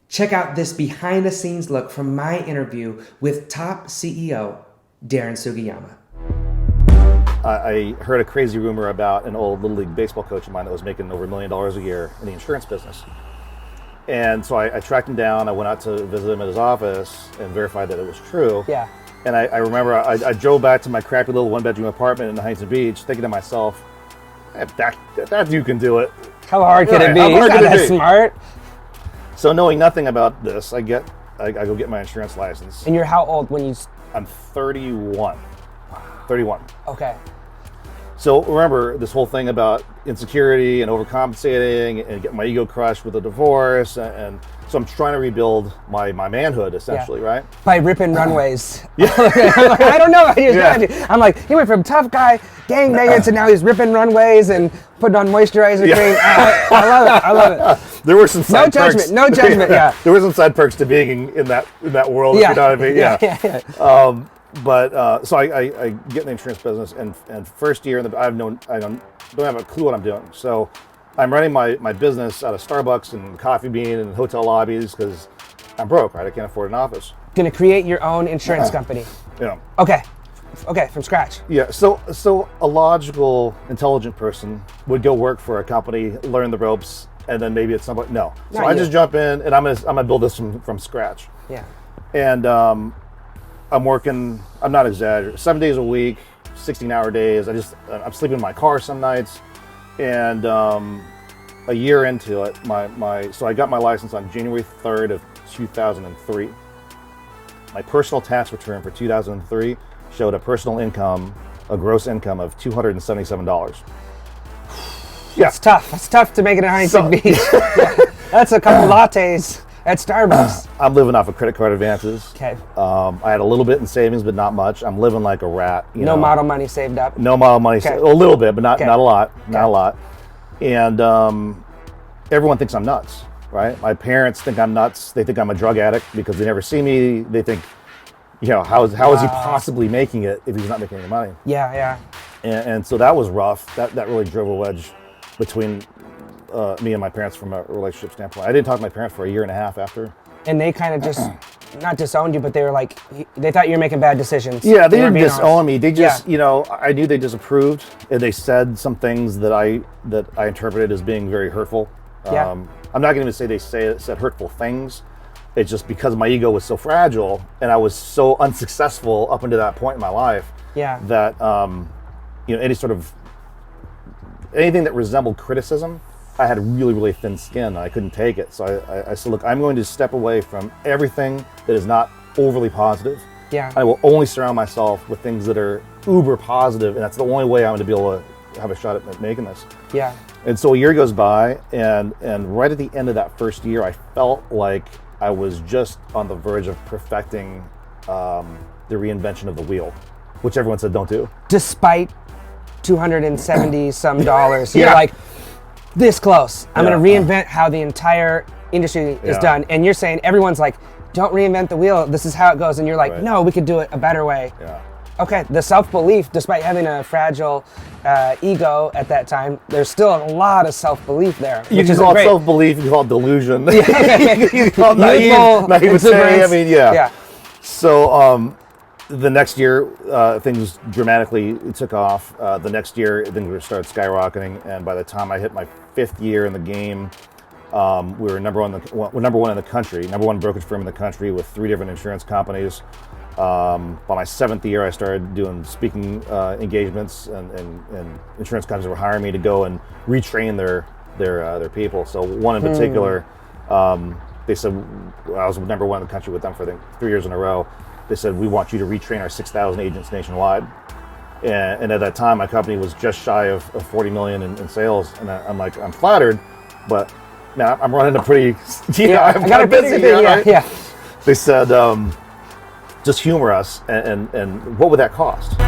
Check out this behind-the-scenes look from my interview with top CEO Darren Sugiyama. I heard a crazy rumor about an old Little League baseball coach of mine that was making over $1 million a year in the insurance business. And so I tracked him down. I went out to visit him at his office and verified that it was true. Yeah. And I remember I drove back to my crappy little one-bedroom apartment in Huntington Beach thinking to myself, hey, that dude can do it. How hard could it be? He's not that smart. So knowing nothing about this, I go get my insurance license. And you're how old when you... I'm 31. 31. Okay. So remember this whole thing about insecurity and overcompensating and getting my ego crushed with a divorce, and so I'm trying to rebuild my manhood essentially, right? By ripping runways. Yeah. I don't know. I'm like, he went from tough guy, gangbanger to now he's ripping runways and putting on moisturizer cream. I love it. There were some side perks. No judgment. Yeah. There were some side perks to being in that world. Yeah. If you know what I mean? Yeah. But so I get in the insurance business, and first year I don't have a clue what I'm doing. So I'm running my business out of Starbucks and Coffee Bean and hotel lobbies because I'm broke, right? I can't afford an office. Gonna create your own insurance company. Yeah. Okay, from scratch. Yeah. So a logical, intelligent person would go work for a company, learn the ropes, and then maybe at some point no. So I just jump in and I'm gonna build this from scratch. Yeah. And I'm working, I'm not exaggerating, 7 days a week, 16-hour days. I'm sleeping in my car some nights. And a year into it, so I got my license on January 3rd of 2003. My personal tax return for 2003 showed a personal income, a gross income of $277. Yeah. It's tough. It's tough to make it in Huntington Beach. Yeah. That's a couple lattes at Starbucks. I'm living off of credit card advances. Okay. I had a little bit in savings, but not much. I'm living like a rat. No model money saved up. No model money. Okay. A little bit, but not a lot. Okay. Not a lot. And everyone thinks I'm nuts, right? My parents think I'm nuts. They think I'm a drug addict because they never see me. They think, how is he possibly making it if he's not making any money? Yeah. And so that was rough. That really drove a wedge between me and my parents from a relationship standpoint. I didn't talk to my parents for a year and a half after. And they kind of just, not disowned you, but they were like, they thought you were making bad decisions. Yeah, they didn't disown me. They just, I knew they disapproved, and they said some things that I interpreted as being very hurtful. Yeah. I'm not going to say they said hurtful things. It's just because my ego was so fragile, and I was so unsuccessful up until that point in my life. Yeah. That anything that resembled criticism, I had really, really thin skin and I couldn't take it. So I said, look, I'm going to step away from everything that is not overly positive. Yeah. I will only surround myself with things that are uber positive, and that's the only way I'm going to be able to have a shot at making this. Yeah. And so a year goes by, and right at the end of that first year, I felt like I was just on the verge of perfecting the reinvention of the wheel, which everyone said don't do. Despite $270 some dollars, you're like, this close. I'm going to reinvent how the entire industry is done. And you're saying everyone's like, don't reinvent the wheel. This is how it goes. And you're like, no, we could do it a better way. Yeah. Okay. The self-belief, despite having a fragile ego at that time, there's still a lot of self-belief there. You can call it self-belief, you can call it delusion. You can call it naivete. I mean, yeah. So the next year, things dramatically took off. The next year, things started skyrocketing, and by the time I hit my 5th year in the game, we were number one in the country, number one brokerage firm in the country with 3 different insurance companies. By my 7th year, I started doing speaking engagements, and insurance companies were hiring me to go and retrain their people. So one in particular, they said, I was number one in the country with them for 3 years in a row. They said, we want you to retrain our 6,000 agents nationwide. And at that time, my company was just shy of 40 million in sales. And I'm like, I'm flattered, but now I'm running a pretty, I got a busy thing, right? They said, just humor us, and what would that cost?